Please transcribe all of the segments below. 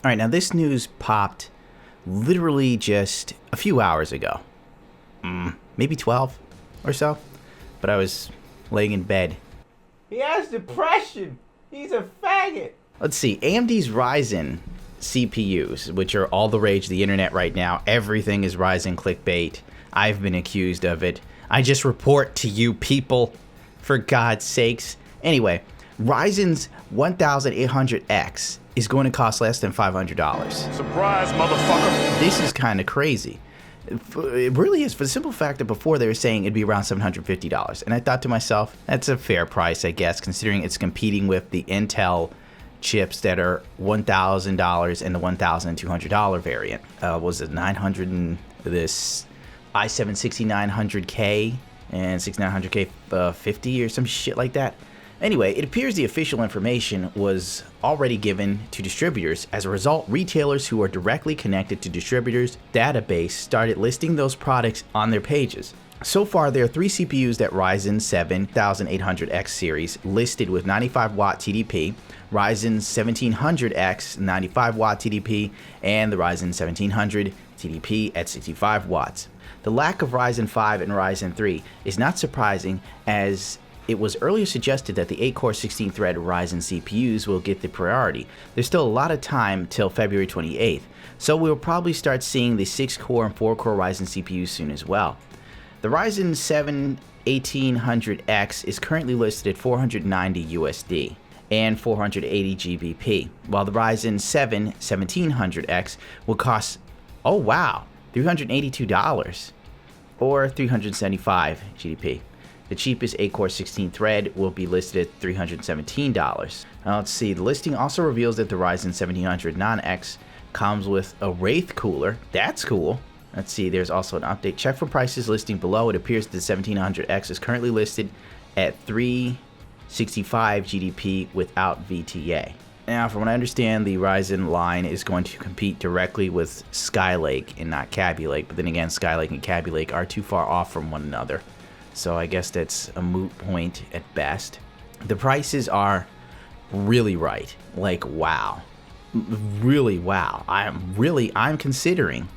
Alright, now this news popped literally just a few hours ago. Maybe 12 or so. But I was laying in bed. He has depression. He's a faggot. Let's see, AMD's Ryzen CPUs, which are all the rage of the internet right now. Everything is Ryzen clickbait. I've been accused of it. I just report to you people, for God's sakes. Anyway, Ryzen's 1800X is going to cost less than $500. Surprise, motherfucker. This is kind of crazy. It really is, for the simple fact that before they were saying it'd be around $750. And I thought to myself, that's a fair price, I guess, considering it's competing with the Intel chips that are $1,000 and the $1,200 variant. Was it 900 and this i7 6900K and 6900K 50 or some shit like that? Anyway, it appears the official information was already given to distributors. As a result, retailers who are directly connected to distributors' database started listing those products on their pages. So far, there are 3 CPUs that Ryzen 7800X series listed with 95 watt TDP, Ryzen 1700X 95 watt TDP, and the Ryzen 1700 TDP at 65 watts. The lack of Ryzen 5 and Ryzen 3 is not surprising, as it was earlier suggested that the 8-core 16-thread Ryzen CPUs will get the priority. There's still a lot of time till February 28th, so we'll probably start seeing the 6-core and 4-core Ryzen CPUs soon as well. The Ryzen 7 1800X is currently listed at $490 USD and 480 GBP, while the Ryzen 7 1700X will cost, oh wow, $382 or 375 GBP. The cheapest 8-core 16-thread will be listed at $317. Now let's see, the listing also reveals that the Ryzen 1700 non-X comes with a Wraith cooler. That's cool. Let's see, there's also an update. Check for prices listing below. It appears the 1700X is currently listed at 365 GBP without VTA. Now, from what I understand, the Ryzen line is going to compete directly with Skylake and not Kaby Lake. But then again, Skylake and Kaby Lake are too far off from one another, so I guess that's a moot point at best. The prices are really right. Like, wow. Really, wow. I'm considering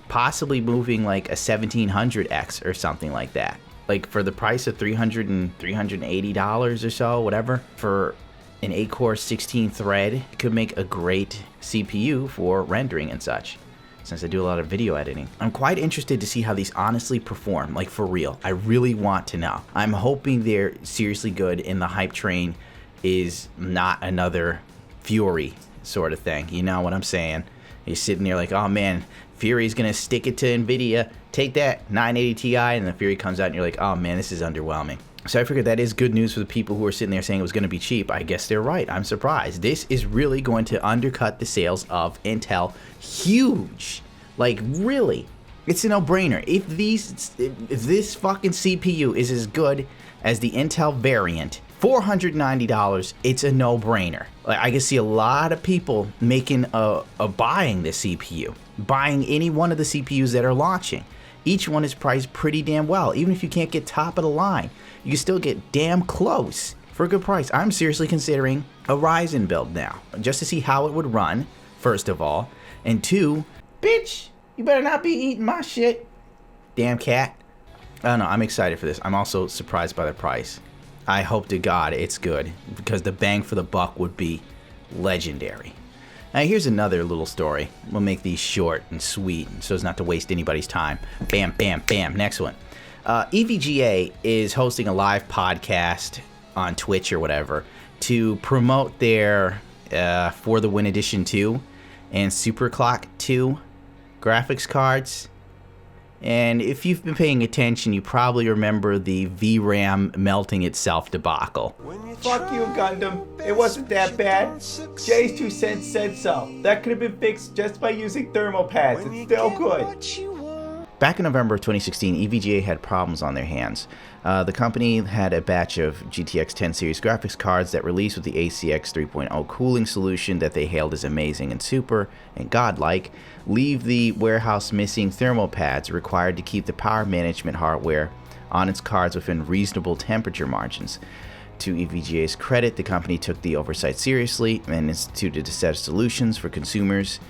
possibly moving like a 1700X or something like that. Like for the price of $380 or so, whatever, for an 8-core 16-thread, it could make a great CPU for rendering and such, since I do a lot of video editing. I'm quite interested to see how these honestly perform, like for real. I really want to know. I'm hoping they're seriously good and the hype train is not another Fury sort of thing. You know what I'm saying? You're sitting there like, oh man, Fury's gonna stick it to NVIDIA, take that 980 Ti, and the Fury comes out and you're like, oh man, this is underwhelming. So I figured that is good news for the people who are sitting there saying it was gonna be cheap. I guess they're right, I'm surprised. This is really going to undercut the sales of Intel huge. Like really, it's a no-brainer. If this fucking CPU is as good as the Intel variant, $490, it's a no-brainer. Like I can see a lot of people making buying this CPU, buying any one of the CPUs that are launching. Each one is priced pretty damn well. Even if you can't get top of the line, you can still get damn close for a good price. I'm seriously considering a Ryzen build now, just to see how it would run, first of all, and 2, bitch, you better not be eating my shit, damn cat. I don't know, I'm excited for this. I'm also surprised by the price. I hope to God it's good, because the bang for the buck would be legendary. Now here's another little story. We'll make these short and sweet so as not to waste anybody's time. Bam, bam, bam. Next one. EVGA is hosting a live podcast on Twitch or whatever to promote their For the Win Edition 2 and Superclock 2 graphics cards. And if you've been paying attention, you probably remember the VRAM melting itself debacle. Fuck you, Gundam. It wasn't that bad. Jay's 2 cents said so. That could have been fixed just by using thermal pads. It's still good. Back in November of 2016, EVGA had problems on their hands. The company had a batch of GTX 10 series graphics cards that released with the ACX 3.0 cooling solution that they hailed as amazing and super and godlike, leave the warehouse missing thermal pads required to keep the power management hardware on its cards within reasonable temperature margins. To EVGA's credit, the company took the oversight seriously and instituted a set of solutions for consumers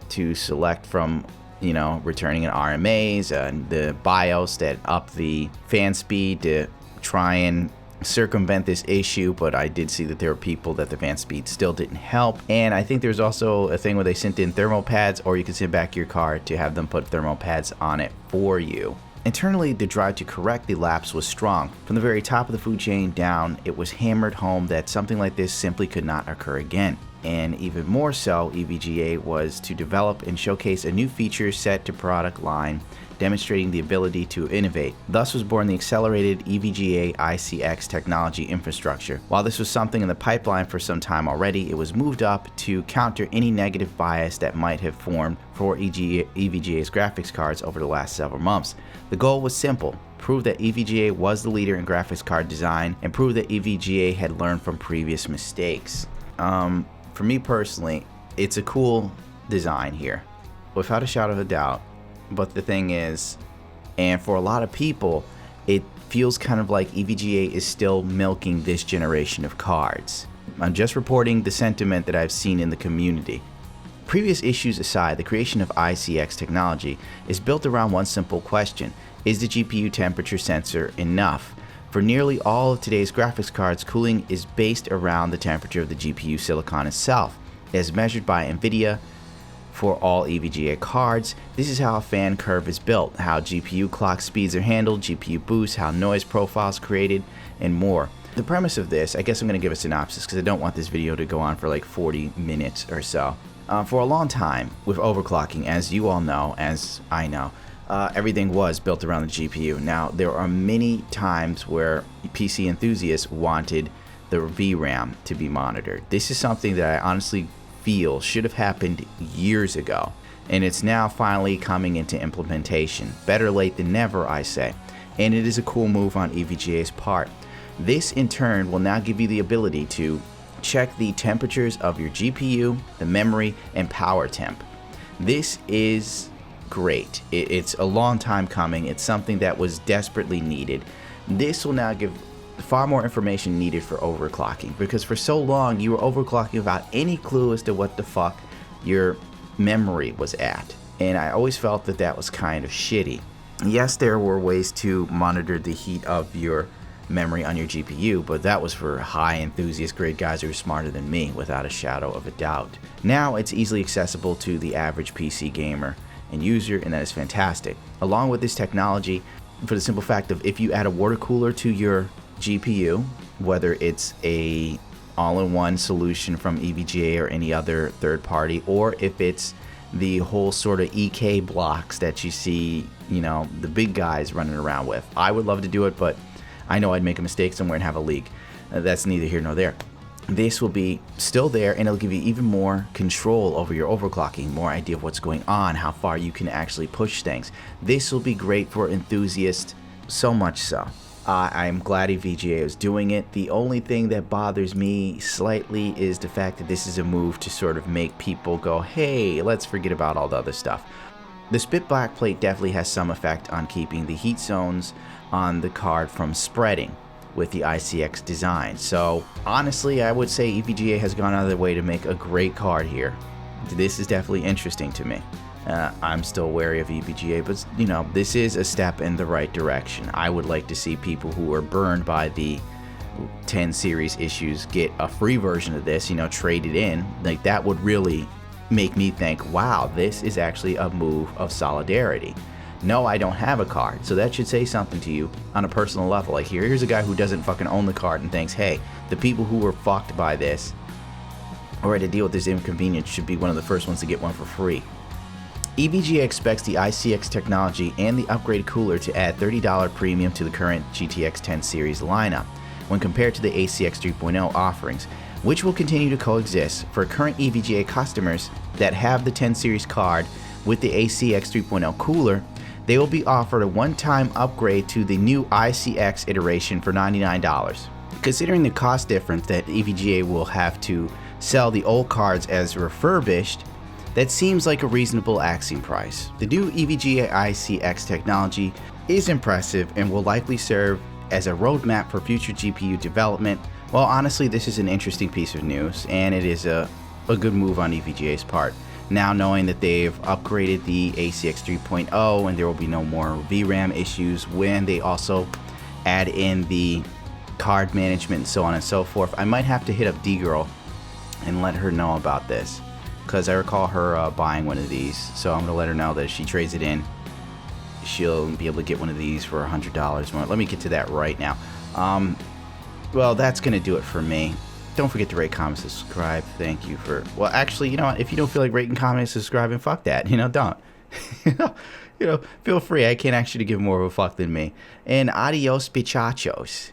to select from, returning an RMAs and the BIOS that up the fan speed to try and circumvent this issue. But I did see that there were people that the fan speed still didn't help. And I think there's also a thing where they sent in thermal pads, or you can send back your card to have them put thermal pads on it for you. Internally, the drive to correct the lapse was strong. From the very top of the food chain down, it was hammered home that something like this simply could not occur again. And even more so, EVGA was to develop and showcase a new feature set to product line, demonstrating the ability to innovate. Thus was born the accelerated EVGA iCX technology infrastructure. While this was something in the pipeline for some time already, it was moved up to counter any negative bias that might have formed for EVGA's graphics cards over the last several months. The goal was simple: prove that EVGA was the leader in graphics card design and prove that EVGA had learned from previous mistakes. For me personally, it's a cool design here, without a shadow of a doubt. But the thing is, and for a lot of people, it feels kind of like EVGA is still milking this generation of cards. I'm just reporting the sentiment that I've seen in the community. Previous issues aside, the creation of iCX technology is built around one simple question: is the GPU temperature sensor enough? For nearly all of today's graphics cards, cooling is based around the temperature of the GPU silicon itself, as measured by NVIDIA. For all EVGA cards, this is how a fan curve is built, how GPU clock speeds are handled, GPU boosts, how noise profiles created, and more. The premise of this, I guess I'm going to give a synopsis because I don't want this video to go on for like 40 minutes or so. For a long time, with overclocking, as you all know, as I know, everything was built around the GPU. Now, there are many times where PC enthusiasts wanted the VRAM to be monitored. This is something that I honestly feel should have happened years ago, and it's now finally coming into implementation. Better late than never, I say, and it is a cool move on EVGA's part. This in turn will now give you the ability to check the temperatures of your GPU, the memory, and power temp. This is great. It's a long time coming. It's something that was desperately needed. This will now give far more information needed for overclocking, because for so long you were overclocking without any clue as to what the fuck your memory was at, and I always felt that that was kind of shitty. Yes, there were ways to monitor the heat of your memory on your GPU, but that was for high enthusiast grade guys who are smarter than me, without a shadow of a doubt. Now it's easily accessible to the average PC gamer and user, and that is fantastic. Along with this technology, for the simple fact of if you add a water cooler to your GPU, whether it's a all-in-one solution from EVGA or any other third party, or if it's the whole sort of EK blocks that you see, the big guys running around with. I would love to do it, but I know I'd make a mistake somewhere and have a leak. That's neither here nor there. This will be still there, and it'll give you even more control over your overclocking, more idea of what's going on, how far you can actually push things. This will be great for enthusiasts, so much so. I'm glad EVGA is doing it. The only thing that bothers me slightly is the fact that this is a move to sort of make people go, hey, let's forget about all the other stuff. The split backplate definitely has some effect on keeping the heat zones on the card from spreading with the iCX design. So honestly, I would say EVGA has gone out of their way to make a great card here. This is definitely interesting to me. I'm still wary of EVGA, but this is a step in the right direction. I would like to see people who are burned by the 10 series issues get a free version of this, traded in. Like, that would really make me think, wow, this is actually a move of solidarity. No, I don't have a card, so that should say something to you on a personal level. Like, here's a guy who doesn't fucking own the card and thinks, hey, the people who were fucked by this or had to deal with this inconvenience should be one of the first ones to get one for free. EVGA expects the iCX technology and the upgraded cooler to add $30 premium to the current GTX 10 series lineup when compared to the ACX 3.0 offerings, which will continue to coexist. For current EVGA customers that have the 10 series card with the ACX 3.0 cooler, they will be offered a one-time upgrade to the new iCX iteration for $99. Considering the cost difference that EVGA will have to sell the old cards as refurbished, that seems like a reasonable asking price. The new EVGA iCX technology is impressive and will likely serve as a roadmap for future GPU development Well, honestly, this is an interesting piece of news, and it is a good move on EVGA's part. Now knowing that they've upgraded the ACX 3.0 and there will be no more VRAM issues when they also add in the card management and so on and so forth, I might have to hit up D-Girl and let her know about this, because I recall her buying one of these. So I'm going to let her know that if she trades it in, she'll be able to get one of these for $100 more. Let me get to that right now. Well, that's going to do it for me. Don't forget to rate, comment, subscribe. Thank you for... Well, actually, you know what? If you don't feel like rating, commenting, subscribing, fuck that. Don't. Feel free. I can't actually give more of a fuck than me. And adios, bichachos.